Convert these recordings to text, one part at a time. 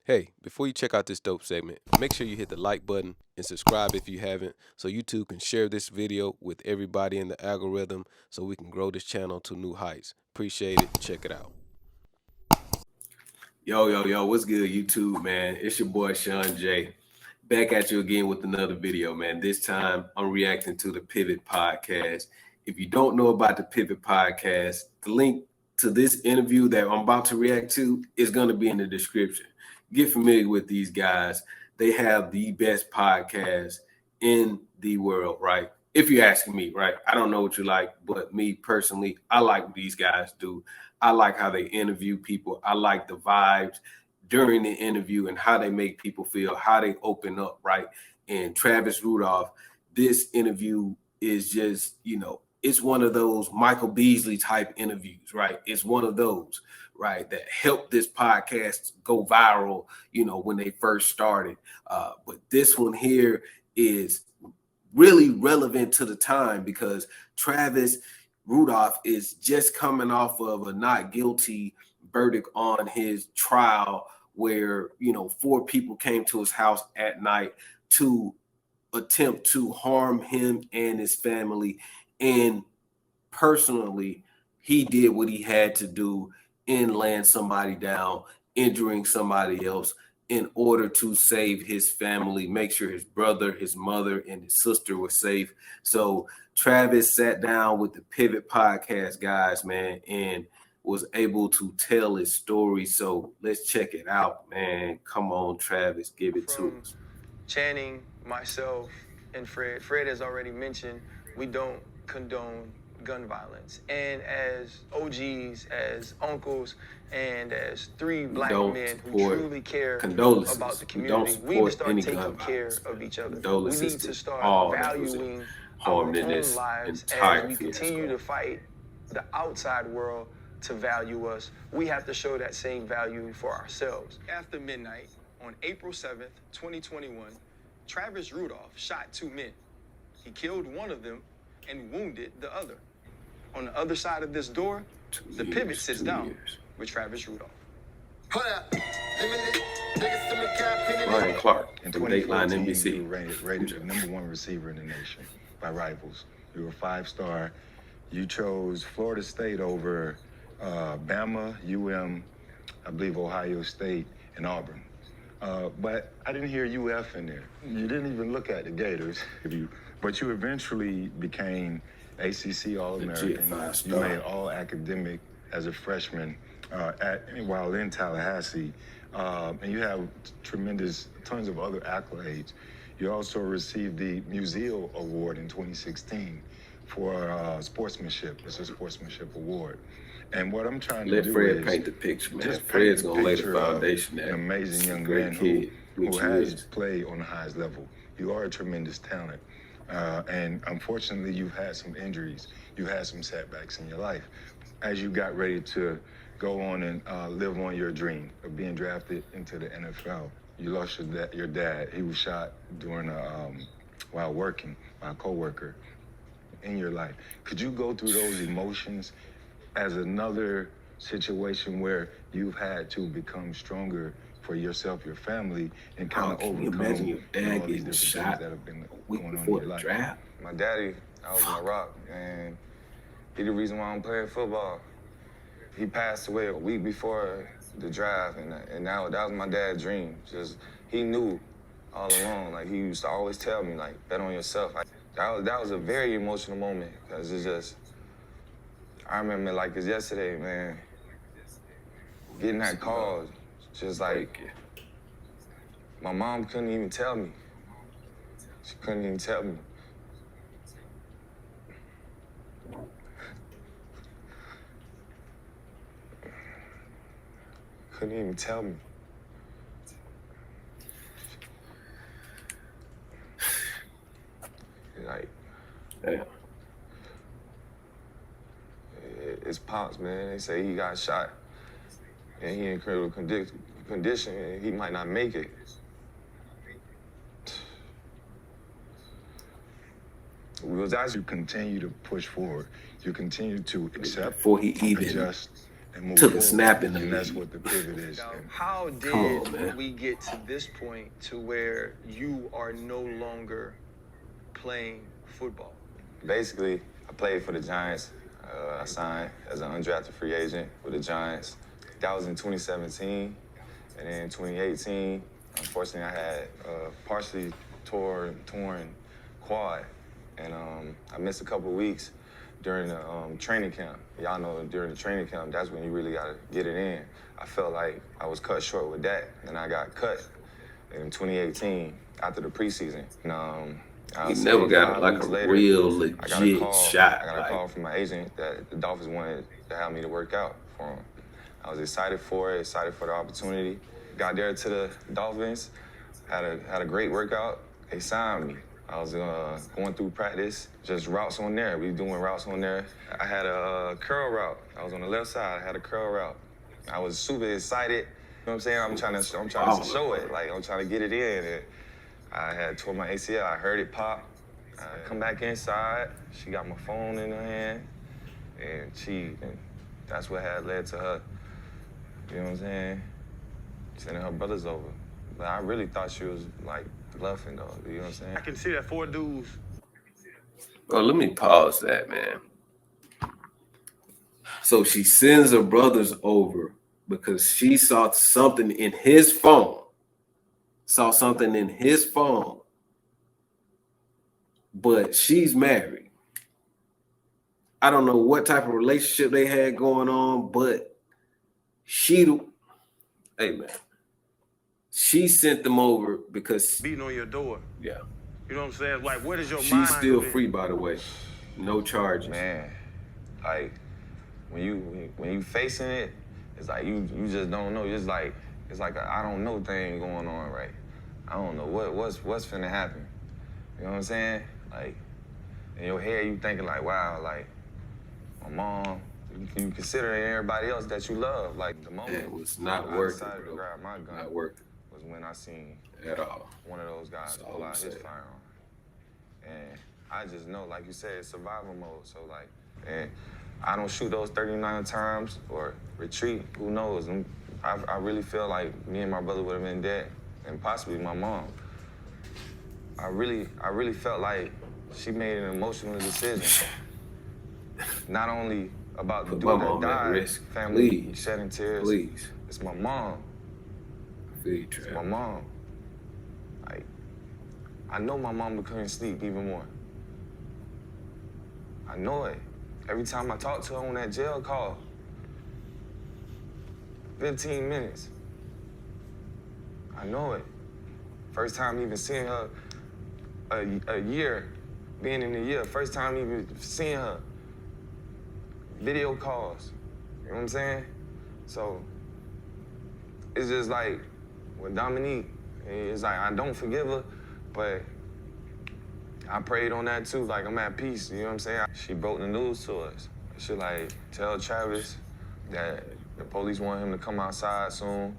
Hey, before you check out this dope segment, make sure you hit the like button and subscribe if you haven't so YouTube can share this video with everybody in the algorithm so we can grow this channel to new heights. Appreciate it. Check it out. Yo, what's good, YouTube, man? It's your boy, ShonJ. Back at you again with another video, man. This time, I'm reacting to the Pivot Podcast. If you don't know about the Pivot Podcast, the link to this interview that I'm about to react to is going to be in the description. Get familiar with these guys. They have the best podcast in the world, right? If you're asking me, right? I don't know what you like, but me personally, I like what these guys do. I like how they interview people. I like the vibes during the interview and how they make people feel, how they open up, right? And Travis Rudolph, this interview is just, it's one of those Michael Beasley type interviews, right? It's one of those, right, that helped this podcast go viral, when they first started. But this one here is really relevant to the time because Travis Rudolph is just coming off of a not guilty verdict on his trial where, four people came to his house at night to attempt to harm him and his family. And personally, he did what he had to do and land somebody down, injuring somebody else in order to save his family, make sure his brother, his mother, and his sister were safe. So Travis sat down with the Pivot Podcast guys, man, and was able to tell his story. So let's check it out, man. Come on, Travis, give it to us. Channing, myself, and Fred. Fred has already mentioned we don't condone gun violence. And as OGs, as uncles, and as three black men who truly care about the community, we need to start taking care of each other. We need to start valuing our own lives as we continue to fight the outside world to value us. We have to show that same value for ourselves. After midnight on April 7th, 2021, Travis Rudolph shot two men. He killed one of them and wounded the other. On the other side of this door, the Pivot sits down with Travis Rudolph. Ryan Clark In from Dateline 2014, NBC. you were rated the #1 receiver in the nation by Rivals. You were a 5-star. You chose Florida State over Bama, UM, I believe Ohio State, and Auburn. But I didn't hear UF in there. You didn't even look at the Gators, but you eventually became ACC All-American. You made All-Academic as a freshman while in Tallahassee. And you have tons of other accolades. You also received the Museal Award in 2016 for sportsmanship. It's a sportsmanship award. And what I'm trying to do Fred is paint the picture, man. just Fred's paint gonna lay the picture of foundation. an amazing young man who has played on the highest level. You are a tremendous talent. And unfortunately, you've had some injuries. You had some setbacks in your life. As you got ready to go on and live on your dream of being drafted into the NFL, you lost your dad. He was shot while working by a coworker in your life. Could you go through those emotions as another situation where you've had to become stronger for yourself, your family, and kind of overcome imagine your dad all these getting different shot things that have been a week going on in before your the life? draft? My daddy, that was my rock, and he the reason why I'm playing football. He passed away a week before the draft, and now that was my dad's dream. Just he knew all along. Like he used to always tell me, like, bet on yourself. That was a very emotional moment because it's just I remember like it's yesterday, man. Getting that call, just like my mom couldn't even tell me. She couldn't even tell me. Couldn't even tell me. Like, Yeah. it's Pops, man. They say he got shot and he in critical condition and he might not make it. As you continue to push forward, you continue to accept, Before he even adjust, and move Took a forward. snap in the And that's league. what the pivot is. Now, And how Come did on, man. we get to this point to where you are no longer playing football? Basically, I played for the Giants. I signed as an undrafted free agent with the Giants. That was in 2017. And then in 2018, unfortunately, I had partially torn quad. And I missed a couple weeks during the training camp. Y'all know during the training camp, that's when you really got to get it in. I felt like I was cut short with that. And I got cut in 2018 after the preseason. And, He never got like a real legit shot. I got a call from my agent that the Dolphins wanted to have me to work out for them. I was excited for it, excited for the opportunity. Got there to the Dolphins, had a great workout. They signed me. I was going through practice, just routes on there. We doing routes on there. I had a curl route. I was on the left side. I had a curl route. I was super excited. You know what I'm saying? I'm trying to show it. Like I'm trying to get it in. And I had tore my ACL. I heard it pop. I come back inside. She got my phone in her hand, and that's what had led to her. You know what I'm saying? Sending her brothers over. But I really thought she was like bluffing though. You know what I'm saying? I can see that 4 dudes. Oh, let me pause that, man. So she sends her brothers over because she saw something in his phone. But she's married. I don't know what type of relationship they had going on, but hey man, she sent them over because Beating on your door. yeah. You know what I'm saying? Like, where does your mind She's still go in? free, by the way. No charges. Man, like when you facing it, it's like you just don't know. It's like a I don't know thing going on, right? I don't know what's finna happen. You know what I'm saying? Like in your head, you thinking like, wow, like my mom. You consider everybody else that you love. Like the moment It was not I working, decided bro. to grab my gun Not working was when I seen at all. one of those guys That's all pull I'm out his saying. firearm. And I just know, like you said, it's survival mode. So like, and I don't shoot those 39 times or retreat. Who knows? I really feel like me and my brother would have been dead, and possibly my mom. I really felt like she made an emotional decision. Not only about the Put dude my that mom at died, risk. family Please. shedding tears. Please. It's my mom. Feed It's trap. my mom. Like, I know my mama couldn't sleep even more. I know it. Every time I talk to her on that jail call, 15 minutes. I know it. First time even seeing her a year, being in the year, first time even seeing her. Video calls, you know what I'm saying? So it's just like with Dominique, it's like I don't forgive her, but I prayed on that too, like I'm at peace, you know what I'm saying? She broke the news to us. She like, tell Travis that the police want him to come outside soon,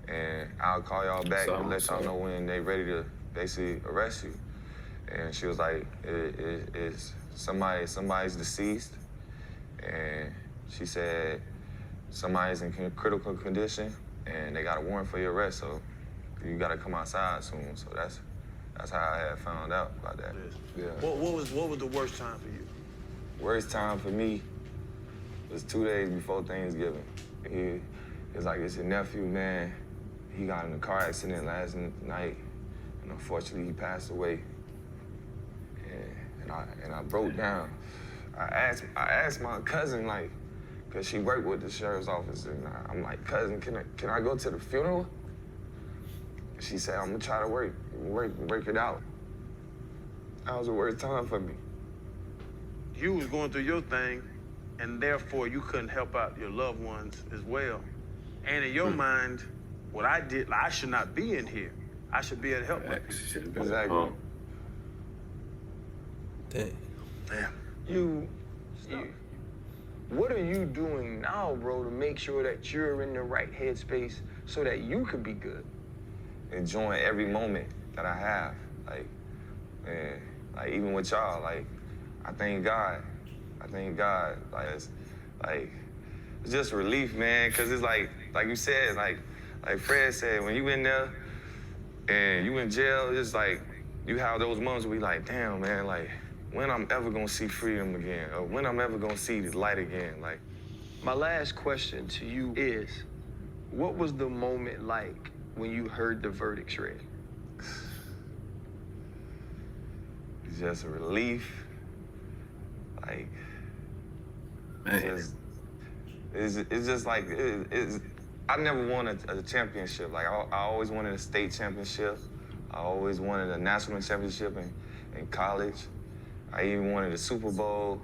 and I'll call y'all back to let y'all know when they ready to basically arrest you. And she was like, it's somebody's deceased, and she said somebody's in critical condition, and they got a warrant for your arrest, so you gotta come outside soon. So that's how I had found out about that. Yeah. What was the worst time for you? Worst time for me was 2 days before Thanksgiving. It's like it's your nephew, man. He got in a car accident last night, and unfortunately he passed away. And I broke down. I asked my cousin, like, cause she worked with the sheriff's office, and I'm like, cousin, can I go to the funeral? She said, I'm gonna try to work it out. That was the worst time for me. You was going through your thing, and therefore you couldn't help out your loved ones as well. And in your mind, what I did, I should not be in here. I should be able to help my people. Exactly. Damn. What are you doing now, bro, to make sure that you're in the right headspace so that you can be good? Enjoying every moment that I have. Like, man, like even with y'all, like, I thank God. Like, it's just relief, man, because it's like you said, like Fred said, when you in there and you in jail, it's like you have those moments where you like, damn, man, like when I'm ever gonna see freedom again, or when I'm ever gonna see the light again, like. My last question to you is, what was the moment like when you heard the verdicts read? It's just a relief. Like, Man. it's just like, I never won a championship. Like, I always wanted a state championship. I always wanted a national championship in college. I even wanted a Super Bowl.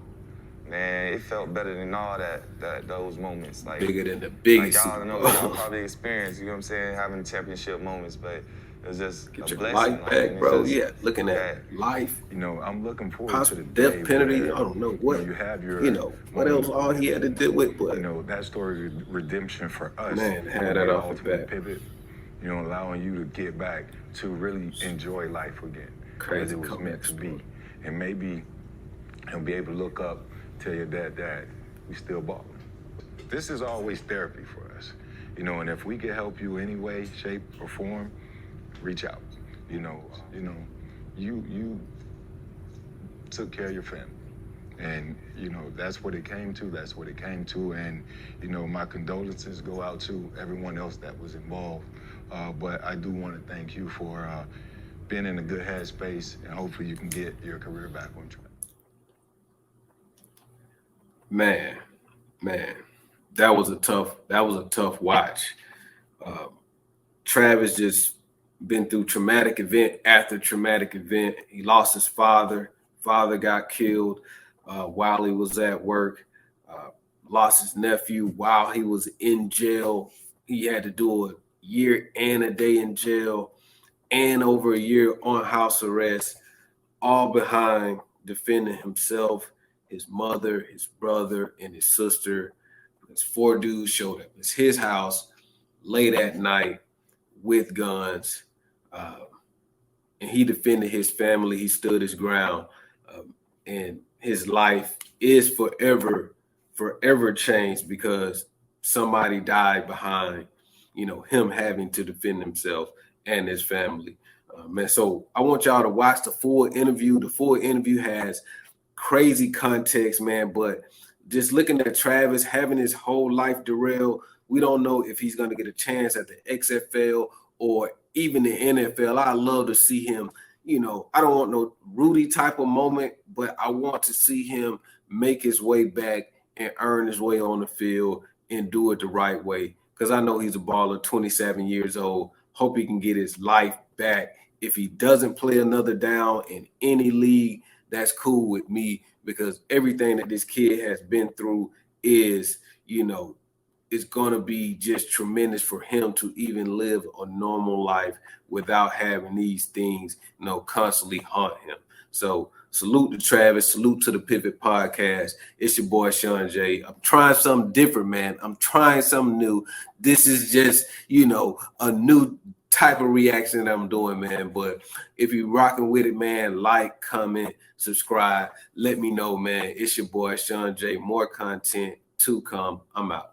Man, it felt better than all those moments. Like, Bigger than the biggest like, y'all Super know, Bowl. y'all probably experienced, you know what I'm saying, having championship moments, but it was just Get a your blessing. life Like, back, and bro. it's just, Yeah, looking at life, You know, I'm looking forward possible to the day death penalty. where, I don't know you what, you have your, you know, what else moment all he had to deal with, but you know, that story of redemption for us. Man, had will that be off the ultimate bat. pivot, you know, allowing you to get back to really enjoy life again, Crazy as it was meant to be, and maybe and be able to look up, tell your dad, we still balling. This is always therapy for us, you know, and if we can help you any way, shape, or form, reach out. You know, you took care of your family. And, you know, that's what it came to. And, you know, my condolences go out to everyone else that was involved. But I do want to thank you for being in a good headspace, and hopefully you can get your career back on track. man, that was a tough watch. Travis just been through traumatic event after traumatic event. He lost his father. Father got killed while he was at work. Lost his nephew while he was in jail. He had to do a year and a day in jail and over a year on house arrest, all behind defending himself, his mother, his brother, and his sister. Because 4 dudes showed up. It's his house late at night with guns. And he defended his family. He stood his ground. And his life is forever changed because somebody died behind, you know, him having to defend himself and his family. Man, so I want y'all to watch the full interview. The full interview has crazy context, man, but just looking at Travis having his whole life derailed, we don't know if he's going to get a chance at the XFL or even the NFL. I love to see him, you know, I don't want no Rudy type of moment, but I want to see him make his way back and earn his way on the field and do it the right way. Because I know he's a baller, 27 years old. Hope he can get his life back. If he doesn't play another down in any league, that's cool with me, because everything that this kid has been through is, you know, it's going to be just tremendous for him to even live a normal life without having these things, you know, constantly haunt him. So salute to Travis, salute to the Pivot Podcast. It's your boy ShonJ. I'm trying something different, man. I'm trying something new. This is just, you know, a new type of reaction that I'm doing, man. But if you're rocking with it, man, like, comment, subscribe. Let me know, man. It's your boy ShonJ. More content to come. I'm out.